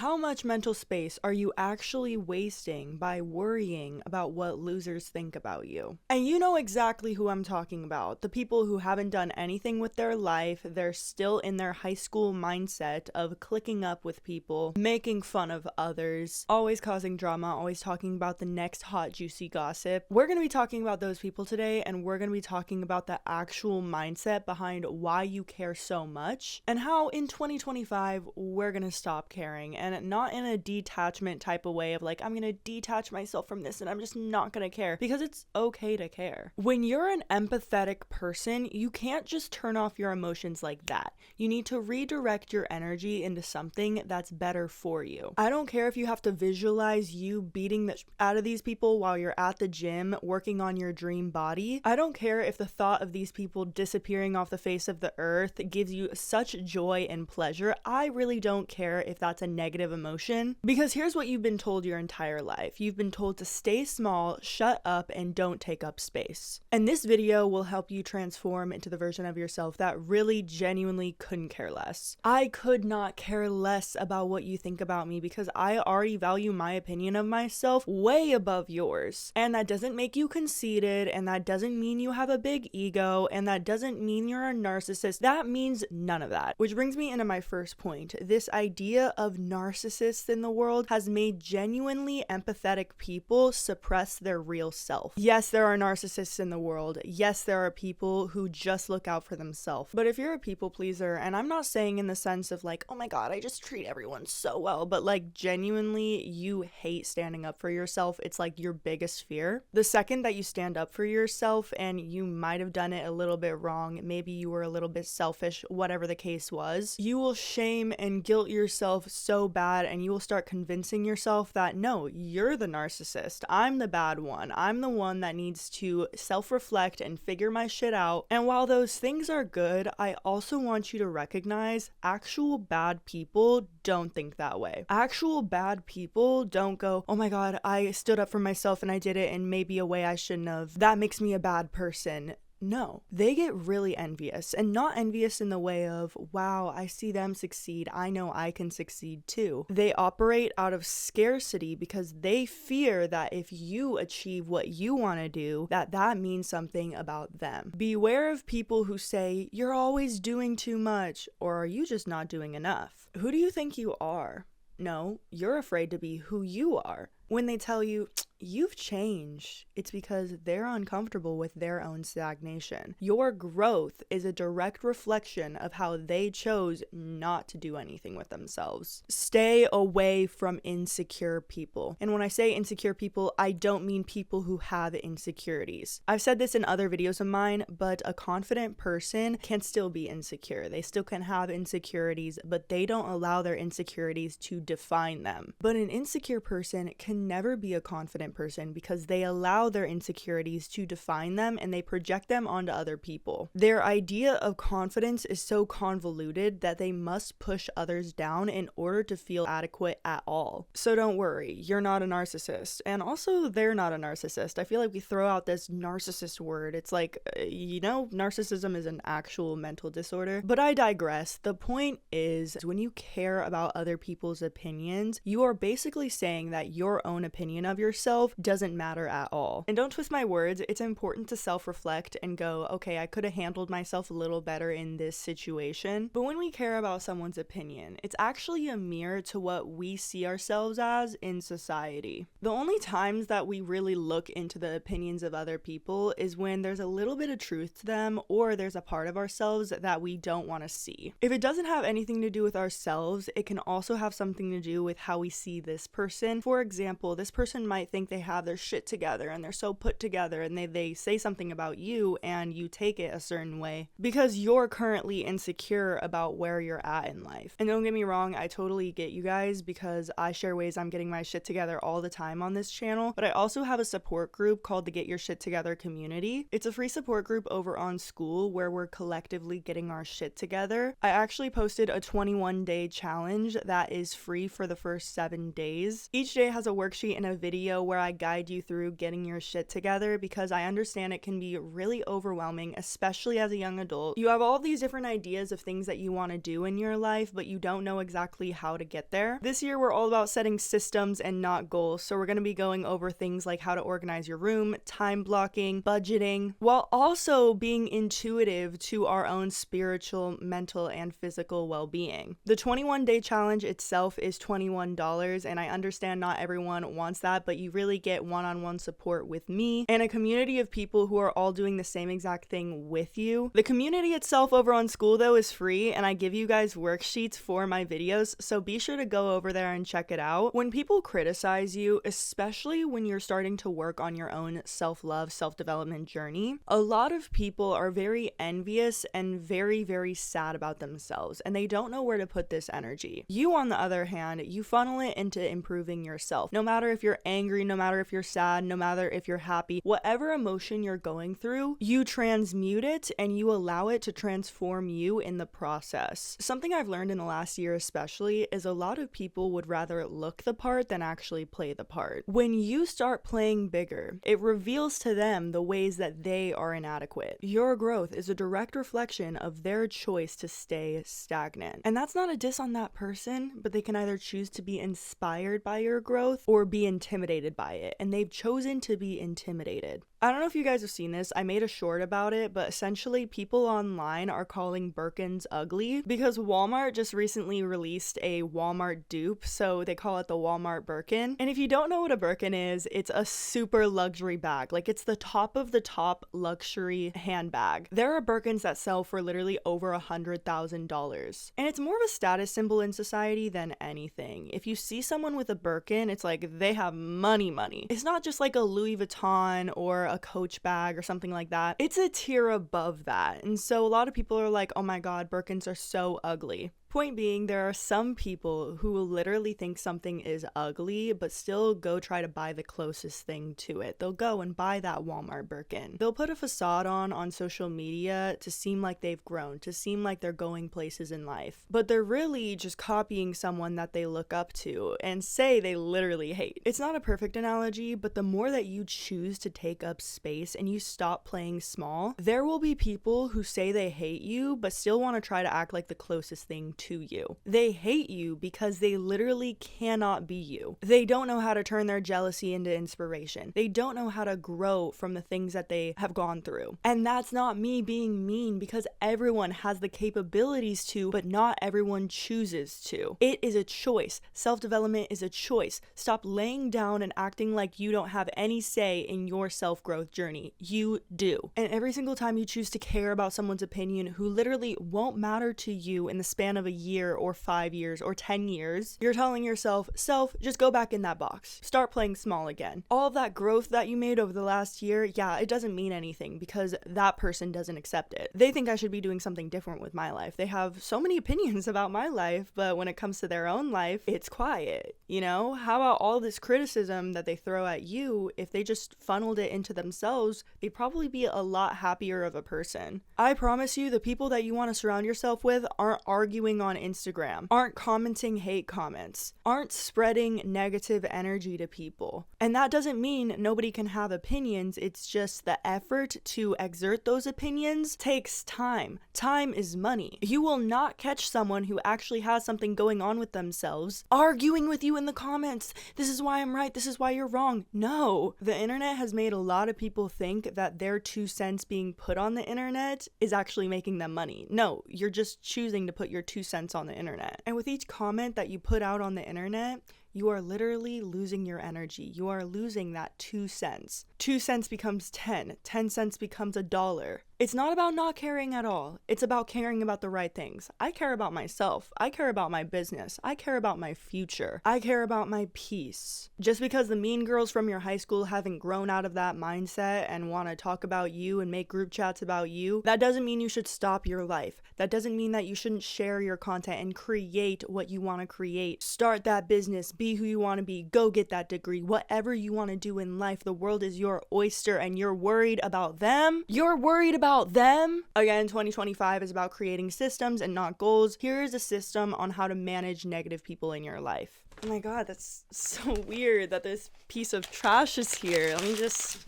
How much mental space are you actually wasting by worrying about what losers think about you? And you know exactly who I'm talking about. The people who haven't done anything with their life, they're still in their high school mindset of clicking up with people, making fun of others, always causing drama, always talking about the next hot juicy gossip. We're going to be talking about those people today, and we're going to be talking about the actual mindset behind why you care so much and how in 2025 we're going to stop caring, and not in a detachment type of way of like, I'm going to detach myself from this and I'm just not going to care, because it's okay to care. When you're an empathetic person, you can't just turn off your emotions like that. You need to redirect your energy into something that's better for you. I don't care if you have to visualize you beating the out of these people while you're at the gym working on your dream body. I don't care if the thought of these people disappearing off the face of the earth gives you such joy and pleasure. I really don't care if that's a negative emotion, because here's what you've been told your entire life. You've been told to stay small, shut up, and don't take up space. And this video will help you transform into the version of yourself that really genuinely couldn't care less. I could not care less about what you think about me because I already value my opinion of myself way above yours. And that doesn't make you conceited, and that doesn't mean you have a big ego, and that doesn't mean you're a narcissist. That means none of that. Which brings me into my first point. This idea of narcissists in the world has made genuinely empathetic people suppress their real self. Yes, there are narcissists in the world. Yes, there are people who just look out for themselves. But if you're a people pleaser, and I'm not saying in the sense of like, oh my god, I just treat everyone so well, but like genuinely you hate standing up for yourself. It's like your biggest fear. The second that you stand up for yourself and you might have done it a little bit wrong, maybe you were a little bit selfish, whatever the case was, you will shame and guilt yourself so bad, and you will start convincing yourself that no, you're the narcissist. I'm the bad one. I'm the one that needs to self-reflect and figure my shit out. And while those things are good, I also want you to recognize actual bad people don't think that way. Actual bad people don't go, oh my god, I stood up for myself and I did it in maybe a way I shouldn't have. That makes me a bad person. No, they get really envious, and not envious in the way of, wow, I see them succeed, I know I can succeed too. They operate out of scarcity because they fear that if you achieve what you want to do, that means something about them. Beware of people who say, you're always doing too much, or are you just not doing enough? Who do you think you are? No, you're afraid to be who you are. When they tell you, you've changed, it's because they're uncomfortable with their own stagnation. Your growth is a direct reflection of how they chose not to do anything with themselves. Stay away from insecure people. And when I say insecure people, I don't mean people who have insecurities. I've said this in other videos of mine, but a confident person can still be insecure. They still can have insecurities, but they don't allow their insecurities to define them. But an insecure person can never be a confident person because they allow their insecurities to define them and they project them onto other people. Their idea of confidence is so convoluted that they must push others down in order to feel adequate at all. So don't worry, you're not a narcissist. And also, they're not a narcissist. I feel like we throw out this narcissist word. It's like, narcissism is an actual mental disorder. But I digress. The point is, when you care about other people's opinions, you are basically saying that your own opinion of yourself doesn't matter at all. And don't twist my words, it's important to self-reflect and go, okay, I could have handled myself a little better in this situation. But when we care about someone's opinion, it's actually a mirror to what we see ourselves as in society. The only times that we really look into the opinions of other people is when there's a little bit of truth to them, or there's a part of ourselves that we don't want to see. If it doesn't have anything to do with ourselves, it can also have something to do with how we see this person. For example, this person might think they have their shit together and they're so put together, and they say something about you and you take it a certain way because you're currently insecure about where you're at in life. And don't get me wrong, I totally get you guys because I share ways I'm getting my shit together all the time on this channel, but I also have a support group called the Get Your Shit Together community. It's a free support group over on School where we're collectively getting our shit together. I actually posted a 21-day challenge that is free for the first 7 days. Each day has a worksheet in a video where I guide you through getting your shit together, because I understand it can be really overwhelming, especially as a young adult. You have all these different ideas of things that you want to do in your life, but you don't know exactly how to get there. This year, we're all about setting systems and not goals, so we're going to be going over things like how to organize your room, time blocking, budgeting, while also being intuitive to our own spiritual, mental, and physical well-being. The 21-day challenge itself is $21, and I understand not everyone wants that, but you really get one-on-one support with me and a community of people who are all doing the same exact thing with you. The community itself over on School, though, is free, and I give you guys worksheets for my videos, so be sure to go over there and check it out. When people criticize you, especially when you're starting to work on your own self-love, self-development journey, a lot of people are very envious and very, very sad about themselves, and they don't know where to put this energy. You, on the other hand, you funnel it into improving yourself. No matter if you're angry, no matter if you're sad, no matter if you're happy, whatever emotion you're going through, you transmute it and you allow it to transform you in the process. Something I've learned in the last year especially is a lot of people would rather look the part than actually play the part. When you start playing bigger, it reveals to them the ways that they are inadequate. Your growth is a direct reflection of their choice to stay stagnant. And that's not a diss on that person, but they can either choose to be inspired by your growth or be intimidated by it, and they've chosen to be intimidated. I don't know if you guys have seen this. I made a short about it, but essentially people online are calling Birkins ugly because Walmart just recently released a Walmart dupe, so they call it the Walmart Birkin. And if you don't know what a Birkin is, it's a super luxury bag. Like, it's the top of the top luxury handbag. There are Birkins that sell for literally over $100,000. And it's more of a status symbol in society than anything. If you see someone with a Birkin, it's like they have money. It's not just like a Louis Vuitton or a Coach bag or something like that. It's a tier above that. And so a lot of people are like, oh my God, Birkins are so ugly. Point being, there are some people who will literally think something is ugly, but still go try to buy the closest thing to it. They'll go and buy that Walmart Birkin. They'll put a facade on social media to seem like they've grown, to seem like they're going places in life. But they're really just copying someone that they look up to and say they literally hate. It's not a perfect analogy, but the more that you choose to take up space and you stop playing small, there will be people who say they hate you, but still want to try to act like the closest thing to you. They hate you because they literally cannot be you. They don't know how to turn their jealousy into inspiration. They don't know how to grow from the things that they have gone through. And that's not me being mean, because everyone has the capabilities to, but not everyone chooses to. It is a choice. Self-development is a choice. Stop laying down and acting like you don't have any say in your self-growth journey. You do. And every single time you choose to care about someone's opinion who literally won't matter to you in the span of a year or 5 years or 10 years, you're telling yourself, self, just go back in that box. Start playing small again. All of that growth that you made over the last year, yeah, it doesn't mean anything because that person doesn't accept it. They think I should be doing something different with my life. They have so many opinions about my life, but when it comes to their own life, it's quiet. You know, how about all this criticism that they throw at you? If they just funneled it into themselves, they'd probably be a lot happier of a person. I promise you, the people that you want to surround yourself with aren't arguing on Instagram, aren't commenting hate comments, aren't spreading negative energy to people. And that doesn't mean nobody can have opinions. It's just the effort to exert those opinions takes time. Time is money. You will not catch someone who actually has something going on with themselves arguing with you in the comments. This is why I'm right. This is why you're wrong. No. The internet has made a lot of people think that their 2 cents being put on the internet is actually making them money. No, you're just choosing to put your 2 cents on the internet. And with each comment that you put out on the internet, you are literally losing your energy. You are losing that 2 cents. 2 cents becomes 10. 10 cents becomes $1. It's not about not caring at all. It's about caring about the right things. I care about myself. I care about my business. I care about my future. I care about my peace. Just because the mean girls from your high school haven't grown out of that mindset and want to talk about you and make group chats about you, that doesn't mean you should stop your life. That doesn't mean that you shouldn't share your content and create what you want to create. Start that business. Be who you want to be. Go get that degree. Whatever you want to do in life, the world is your oyster, and you're worried about them. You're worried about them. Again, 2025 is about creating systems and not goals. Here is a system on how to manage negative people in your life. Oh my god, that's so weird that this piece of trash is here. Let me just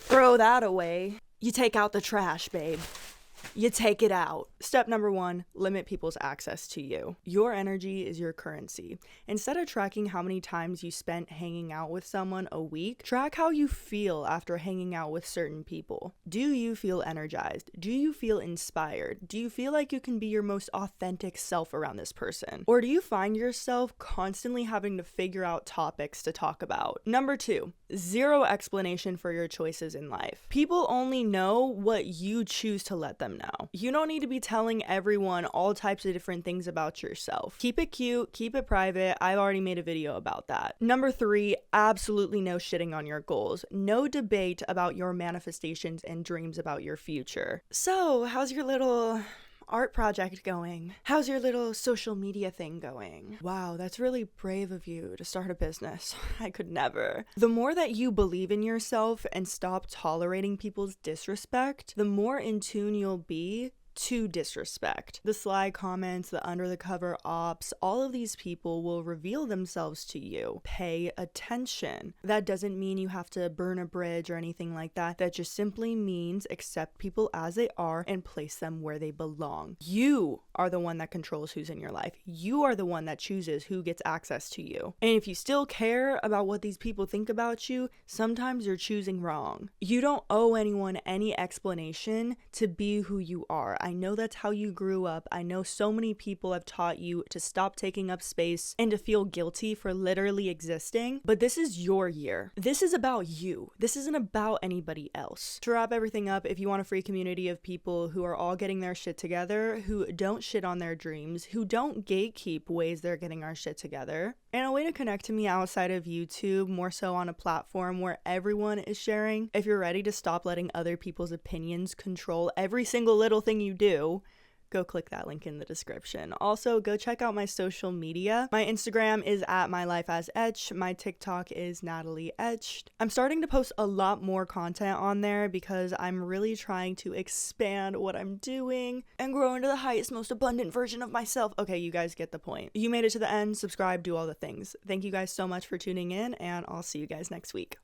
throw that away. You take out the trash, babe. You take it out. Step number 1, limit people's access to you. Your energy is your currency. Instead of tracking how many times you spent hanging out with someone a week, track how you feel after hanging out with certain people. Do you feel energized? Do you feel inspired? Do you feel like you can be your most authentic self around this person? Or do you find yourself constantly having to figure out topics to talk about? Number 2, zero explanation for your choices in life. People only know what you choose to let them know. You don't need to be telling everyone all types of different things about yourself. Keep it cute, keep it private. I've already made a video about that. Number 3, absolutely no shitting on your goals. No debate about your manifestations and dreams about your future. So, how's your little art project going? How's your little social media thing going? Wow, that's really brave of you to start a business. I could never. The more that you believe in yourself and stop tolerating people's disrespect, the more in tune you'll be to disrespect. The sly comments, the under the cover ops, all of these people will reveal themselves to you. Pay attention. That doesn't mean you have to burn a bridge or anything like that. That just simply means accept people as they are and place them where they belong. You are the one that controls who's in your life. You are the one that chooses who gets access to you. And if you still care about what these people think about you, sometimes you're choosing wrong. You don't owe anyone any explanation to be who you are. I know that's how you grew up. I know so many people have taught you to stop taking up space and to feel guilty for literally existing, but this is your year. This is about you. This isn't about anybody else. To wrap everything up, if you want a free community of people who are all getting their shit together, who don't shit on their dreams, who don't gatekeep ways they're getting our shit together, and a way to connect to me outside of YouTube, more so on a platform where everyone is sharing, if you're ready to stop letting other people's opinions control every single little thing you do, go click that link in the description. Also, go check out my social media. My Instagram is at mylifeasetched. My TikTok is Natalie Etched. I'm starting to post a lot more content on there because I'm really trying to expand what I'm doing and grow into the highest, most abundant version of myself. Okay, you guys get the point. You made it to the end. Subscribe, do all the things. Thank you guys so much for tuning in, and I'll see you guys next week.